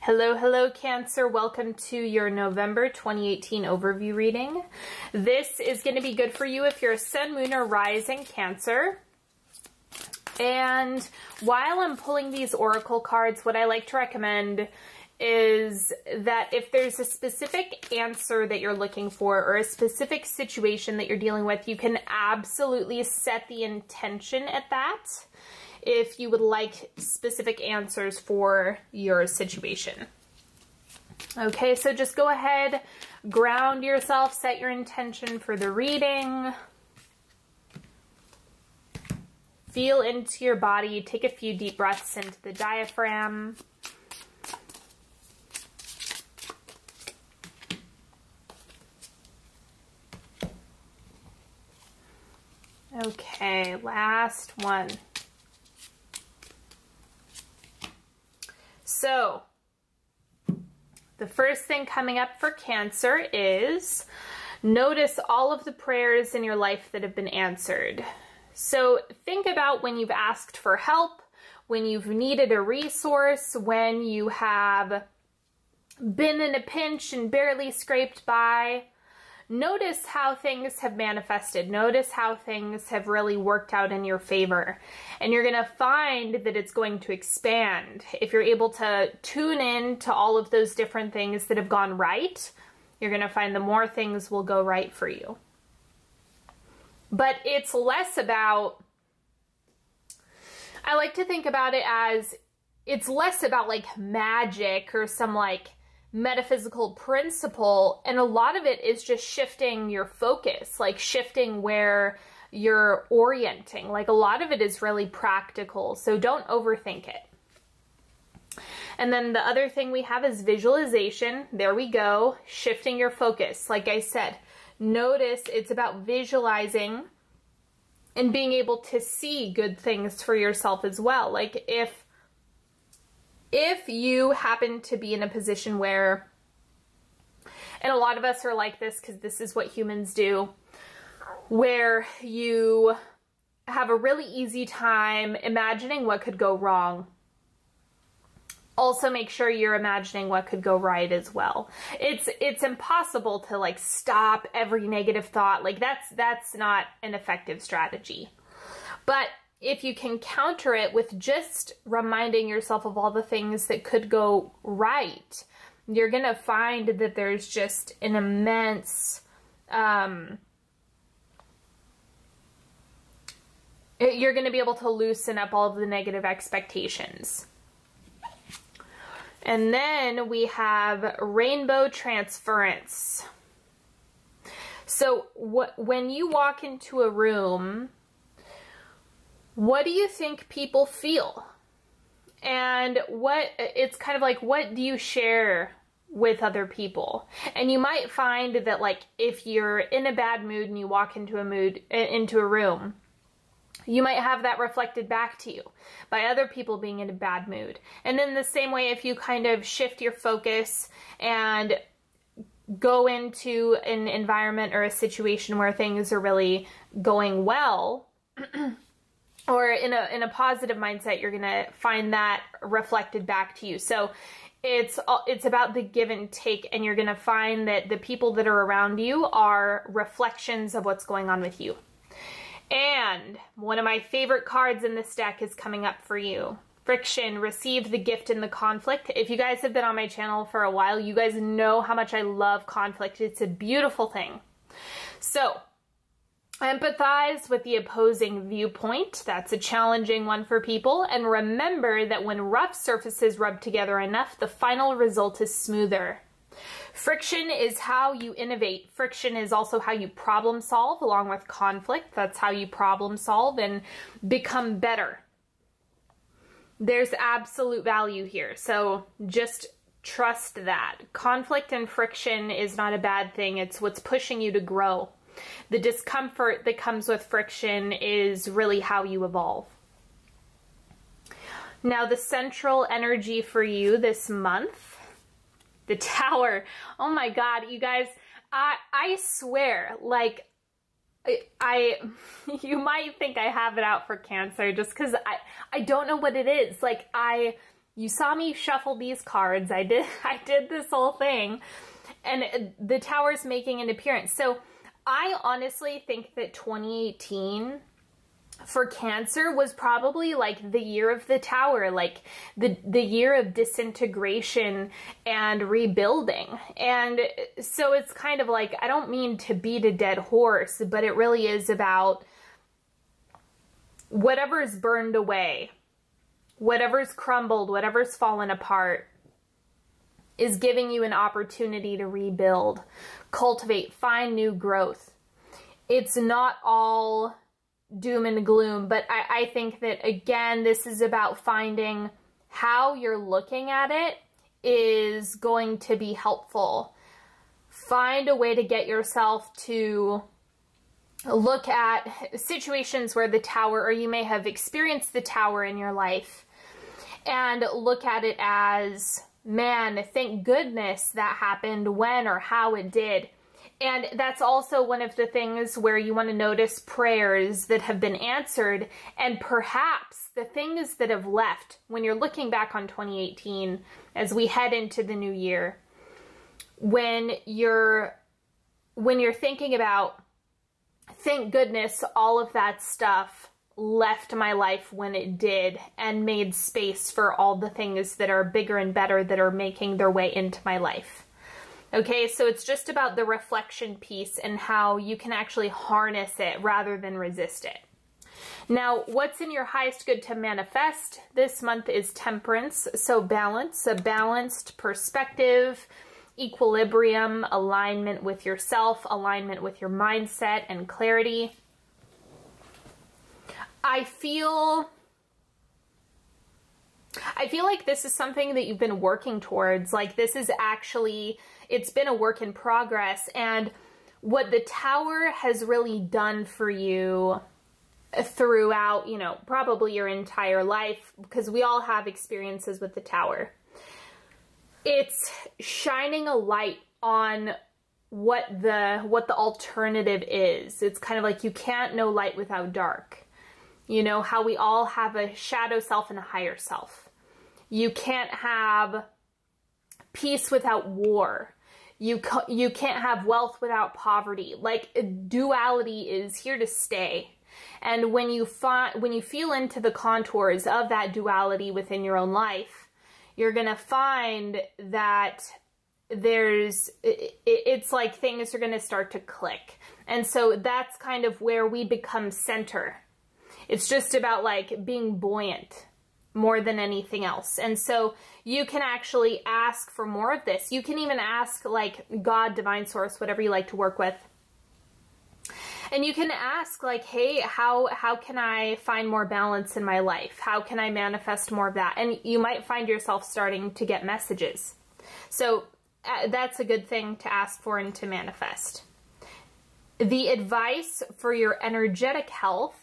Hello, hello, Cancer. Welcome to your November 2018 overview reading. This is going to be good for you if you're a Sun, Moon, or Rising Cancer. And while I'm pulling these oracle cards, what I like to recommend is that if there's a specific answer that you're looking for or a specific situation that you're dealing with, you can absolutely set the intention at that if you would like specific answers for your situation. Okay, so just go ahead, ground yourself, set your intention for the reading. Feel into your body, take a few deep breaths into the diaphragm. Okay, last one. So, the first thing coming up for Cancer is notice all of the prayers in your life that have been answered. So think about when you've asked for help, when you've needed a resource, when you have been in a pinch and barely scraped by. Notice how things have manifested. Notice how things have really worked out in your favor. And you're going to find that it's going to expand. If you're able to tune in to all of those different things that have gone right, you're going to find the more things will go right for you. But it's less about, I like to think about it as, it's less about like magic or some like metaphysical principle, and a lot of it is just shifting your focus, like shifting where you're orienting. Like a lot of it is really practical, so don't overthink it. And then the other thing we have is visualization. There we go, shifting your focus. Like I said, notice it's about visualizing and being able to see good things for yourself as well. Like if you happen to be in a position where, and a lot of us are like this because this is what humans do, where you have a really easy time imagining what could go wrong. Also make sure you're imagining what could go right as well. It's impossible to like stop every negative thought. Like that's not an effective strategy. But if you can counter it with just reminding yourself of all the things that could go right, you're going to find that there's just an immense, you're going to be able to loosen up all of the negative expectations. And then we have rainbow transference. So when you walk into a room, what do you think people feel? And it's kind of like, what do you share with other people? And you might find that like if you're in a bad mood and you walk into a room, you might have that reflected back to you by other people being in a bad mood. And in the same way, if you kind of shift your focus and go into an environment or a situation where things are really going well, or in a positive mindset, you're going to find that reflected back to you. So it's about the give and take, and you're going to find that the people that are around you are reflections of what's going on with you. And one of my favorite cards in this deck is coming up for you. Friction, receive the gift in the conflict. If you guys have been on my channel for a while, you guys know how much I love conflict. It's a beautiful thing. So, empathize with the opposing viewpoint. That's a challenging one for people. And remember that when rough surfaces rub together enough, the final result is smoother. Friction is how you innovate. Friction is also how you problem solve, along with conflict. That's how you problem solve and become better. There's absolute value here. So just trust that. Conflict and friction is not a bad thing. It's what's pushing you to grow. The discomfort that comes with friction is really how you evolve. Now, the central energy for you this month, the Tower. Oh my God, you guys, I swear, like, you might think I have it out for Cancer just because I don't know what it is. Like, You saw me shuffle these cards. I did this whole thing. And the Tower's making an appearance. So I honestly think that 2018 for Cancer was probably like the year of the Tower, like the year of disintegration and rebuilding. And so it's kind of like, I don't mean to beat a dead horse, but it really is about whatever's burned away, whatever's crumbled, whatever's fallen apart is giving you an opportunity to rebuild, cultivate, find new growth. It's not all doom and gloom, but I think that, again, this is about finding how you're looking at it is going to be helpful. Find a way to get yourself to look at situations where the Tower, or you may have experienced the Tower in your life, and look at it as, man, thank goodness that happened when or how it did. And that's also one of the things where you want to notice prayers that have been answered, and perhaps the things that have left when you're looking back on 2018 as we head into the new year. When you're thinking about, thank goodness all of that stuff left my life when it did and made space for all the things that are bigger and better that are making their way into my life. Okay, so it's just about the reflection piece and how you can actually harness it rather than resist it. Now, what's in your highest good to manifest this month is Temperance. So balance, a balanced perspective, equilibrium, alignment with yourself, alignment with your mindset, and clarity. I feel like this is something that you've been working towards. Like, this is actually, it's been a work in progress. And what the Tower has really done for you throughout, you know, probably your entire life, because we all have experiences with the Tower, it's shining a light on what the alternative is. It's kind of like you can't know light without dark. You know, how we all have a shadow self and a higher self. You can't have peace without war. You can't have wealth without poverty. Like, duality is here to stay. And when you feel into the contours of that duality within your own life, you're going to find that it's like things are going to start to click. And so that's kind of where we become center. It's just about like being buoyant more than anything else. And so you can actually ask for more of this. You can even ask like God, divine source, whatever you like to work with. And you can ask like, hey, how can I find more balance in my life? How can I manifest more of that? And you might find yourself starting to get messages. So that's a good thing to ask for and to manifest. The advice for your energetic health,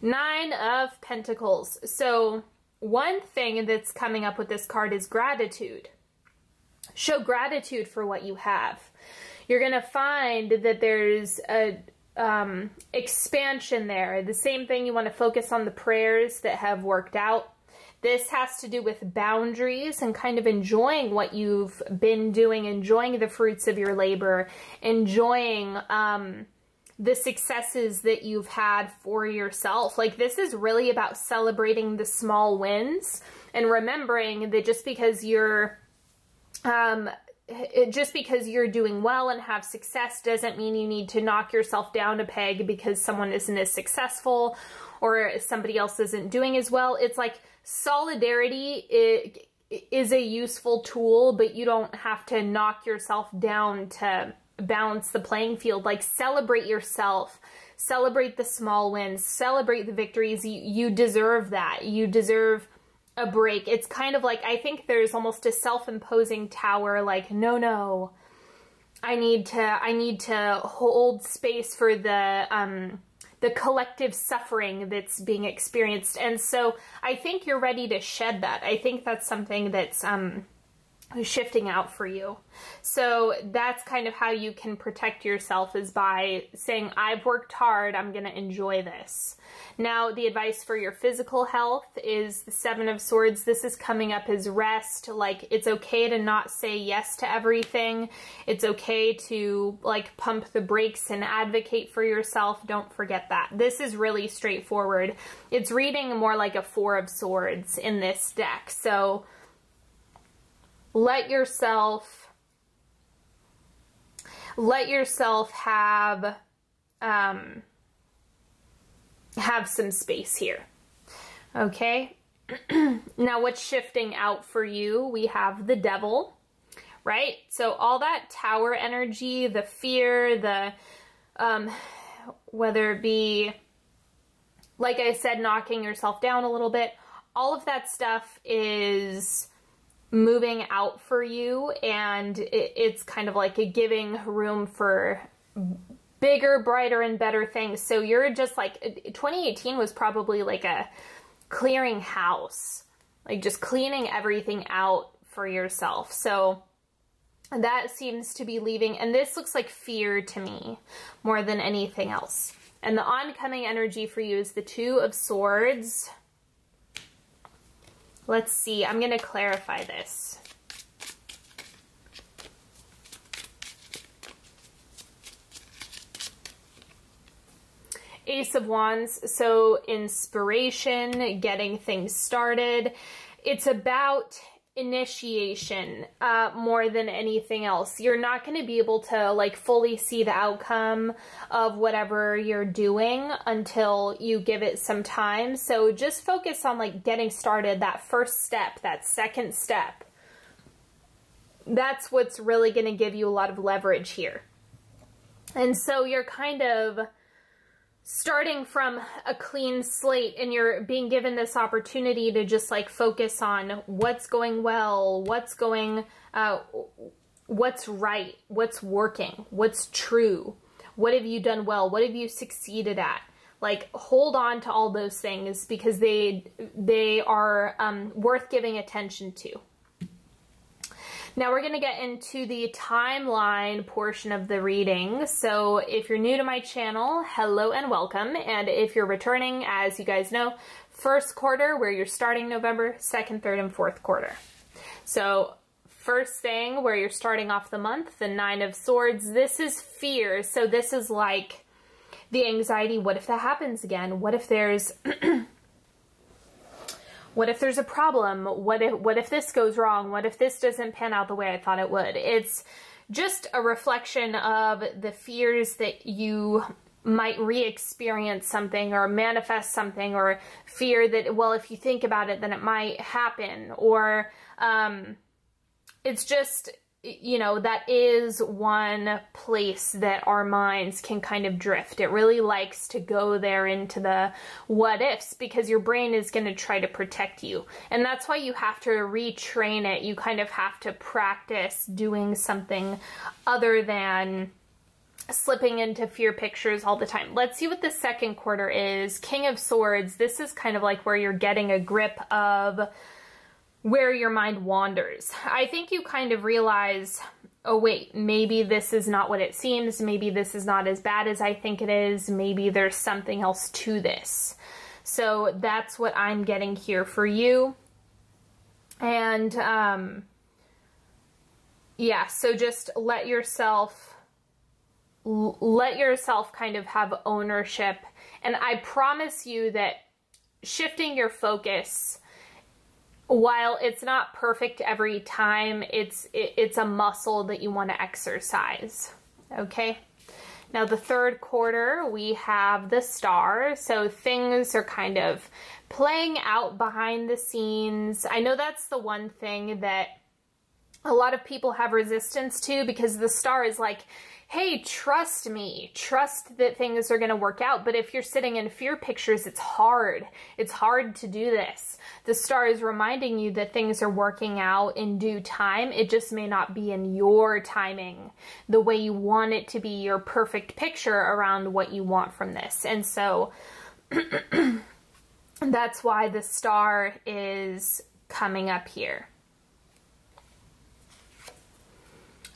9 of Pentacles. So one thing that's coming up with this card is gratitude. Show gratitude for what you have. You're going to find that there's a expansion there. The same thing, you want to focus on the prayers that have worked out. This has to do with boundaries and kind of enjoying what you've been doing, enjoying the fruits of your labor, enjoying the successes that you've had for yourself. Like, this is really about celebrating the small wins and remembering that just because you're doing well and have success doesn't mean you need to knock yourself down a peg because someone isn't as successful or somebody else isn't doing as well. It's like solidarity is a useful tool, but you don't have to knock yourself down to balance the playing field. Like, celebrate yourself, celebrate the small wins, celebrate the victories. You deserve that. You deserve a break. It's kind of like, I think there's almost a self-imposing Tower, like, no, I need to hold space for the collective suffering that's being experienced. And so I think you're ready to shed that. I think that's something that's shifting out for you. So that's kind of how you can protect yourself, is by saying, I've worked hard, I'm going to enjoy this. Now, the advice for your physical health is the Seven of Swords. This is coming up as rest. Like, it's okay to not say yes to everything. It's okay to like pump the brakes and advocate for yourself. Don't forget that. This is really straightforward. It's reading more like a Four of Swords in this deck. So let yourself have some space here. Okay. Now, what's shifting out for you? We have the Devil, right? So all that Tower energy, the fear, the whether it be, like I said, knocking yourself down a little bit, all of that stuff is moving out for you, and it's kind of like a giving room for bigger, brighter, and better things. So you're just like, 2018 was probably like a clearing house, like just cleaning everything out for yourself. So that seems to be leaving, and this looks like fear to me more than anything else. And the oncoming energy for you is the Two of Swords. Let's see, I'm going to clarify this. Ace of Wands, so inspiration, getting things started. It's about initiation more than anything else. You're not going to be able to like fully see the outcome of whatever you're doing until you give it some time. So just focus on like getting started, that first step, that second step. That's what's really going to give you a lot of leverage here. And so you're kind of starting from a clean slate, and you're being given this opportunity to just like focus on what's going well, what's right, what's working, what's true, what have you done well, what have you succeeded at. Like, hold on to all those things, because they are worth giving attention to. Now we're going to get into the timeline portion of the reading. So if you're new to my channel, hello and welcome. And if you're returning, as you guys know, first quarter, where you're starting November, second, third, and fourth quarter. So first thing, where you're starting off the month, the Nine of Swords, this is fear. So this is like the anxiety. What if that happens again? What if there's... What if there's a problem? What if this goes wrong? What if this doesn't pan out the way I thought it would? It's just a reflection of the fears that you might re-experience something or manifest something, or fear that, well, if you think about it, then it might happen. Or it's just, you know, that is one place that our minds can kind of drift. It really likes to go there into the what ifs, because your brain is going to try to protect you. And that's why you have to retrain it. You kind of have to practice doing something other than slipping into fear pictures all the time. Let's see what the second quarter is. King of Swords. This is kind of like where you're getting a grip of where your mind wanders. I think you kind of realize, oh wait, maybe this is not what it seems. Maybe this is not as bad as I think it is. Maybe there's something else to this. So that's what I'm getting here for you. And yeah, so just let yourself kind of have ownership. And I promise you that shifting your focus, while it's not perfect every time, it's a muscle that you want to exercise. Okay. Now the third quarter, we have the Star. So things are kind of playing out behind the scenes. I know that's the one thing that a lot of people have resistance to, because the Star is like, hey, trust me, trust that things are going to work out. But if you're sitting in fear pictures, it's hard. It's hard to do this. The Star is reminding you that things are working out in due time. It just may not be in your timing, the way you want it to be, your perfect picture around what you want from this. And so that's why the Star is coming up here.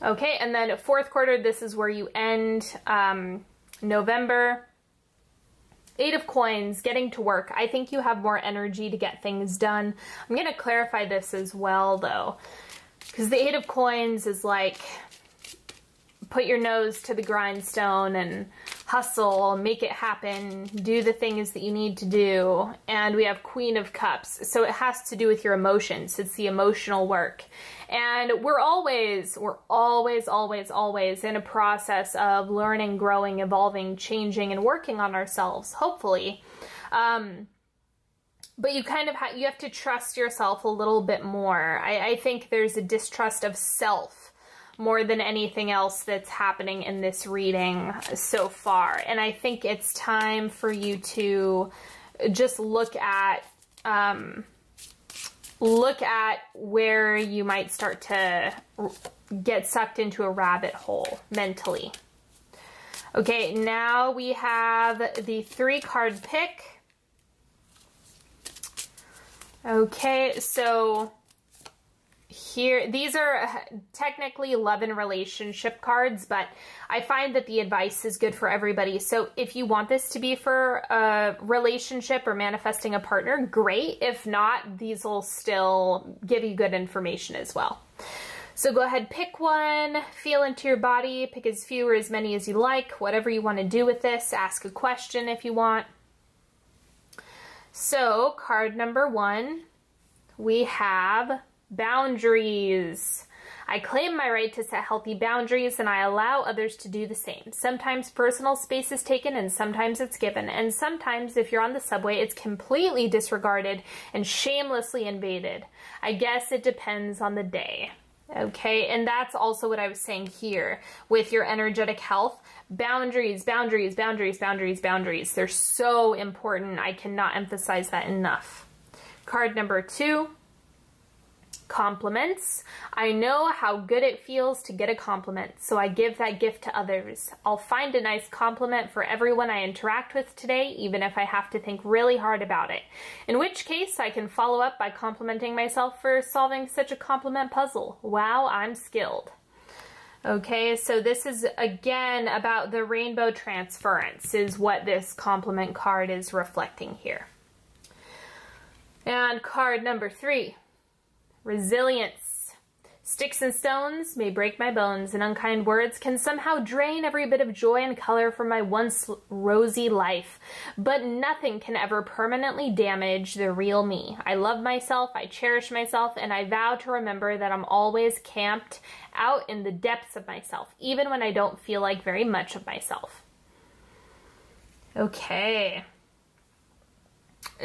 Okay, and then fourth quarter, this is where you end November. 8 of Coins, getting to work. I think you have more energy to get things done. I'm going to clarify this as well, though, because the 8 of Coins is like, put your nose to the grindstone and hustle, make it happen, do the things that you need to do. And we have Queen of Cups. So it has to do with your emotions. It's the emotional work. And we're always in a process of learning, growing, evolving, changing, and working on ourselves, hopefully. But you kind of you have to trust yourself a little bit more. I think there's a distrust of self more than anything else that's happening in this reading so far. And I think it's time for you to just look at where you might start to get sucked into a rabbit hole mentally. Okay, now we have the 3-card pick. Okay, so here, these are technically love and relationship cards, but I find that the advice is good for everybody. So if you want this to be for a relationship or manifesting a partner, great. If not, these will still give you good information as well. So go ahead, pick one, feel into your body, pick as few or as many as you like, whatever you want to do with this. Ask a question if you want. So card number 1, we have boundaries. I claim my right to set healthy boundaries and I allow others to do the same. Sometimes personal space is taken and sometimes it's given. And sometimes if you're on the subway, it's completely disregarded and shamelessly invaded. I guess it depends on the day. Okay, and that's also what I was saying here with your energetic health. Boundaries, boundaries, boundaries, boundaries, boundaries. They're so important. I cannot emphasize that enough. Card number 2. Compliments. I know how good it feels to get a compliment, so I give that gift to others. I'll find a nice compliment for everyone I interact with today, even if I have to think really hard about it. In which case, I can follow up by complimenting myself for solving such a compliment puzzle. Wow, I'm skilled. Okay, so this is again about the rainbow transference is what this compliment card is reflecting here. And card number 3. Resilience. Sticks and stones may break my bones, and unkind words can somehow drain every bit of joy and color from my once rosy life. But nothing can ever permanently damage the real me. I love myself, I cherish myself, and I vow to remember that I'm always camped out in the depths of myself, even when I don't feel like very much of myself. Okay.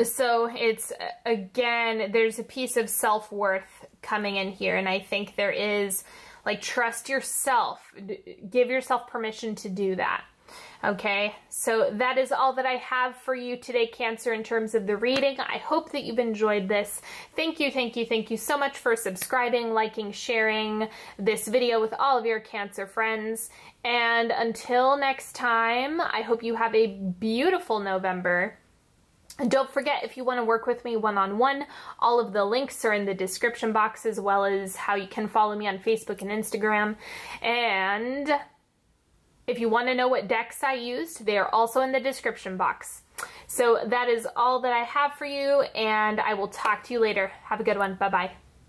So it's, again, there's a piece of self-worth coming in here, and I think there is, like, trust yourself. Give yourself permission to do that. Okay, so that is all that I have for you today, Cancer, in terms of the reading. I hope that you've enjoyed this. Thank you, thank you, thank you so much for subscribing, liking, sharing this video with all of your Cancer friends. And until next time, I hope you have a beautiful November. And don't forget, if you want to work with me one-on-one, all of the links are in the description box, as well as how you can follow me on Facebook and Instagram. And if you want to know what decks I used, they are also in the description box. So that is all that I have for you, and I will talk to you later. Have a good one. Bye-bye.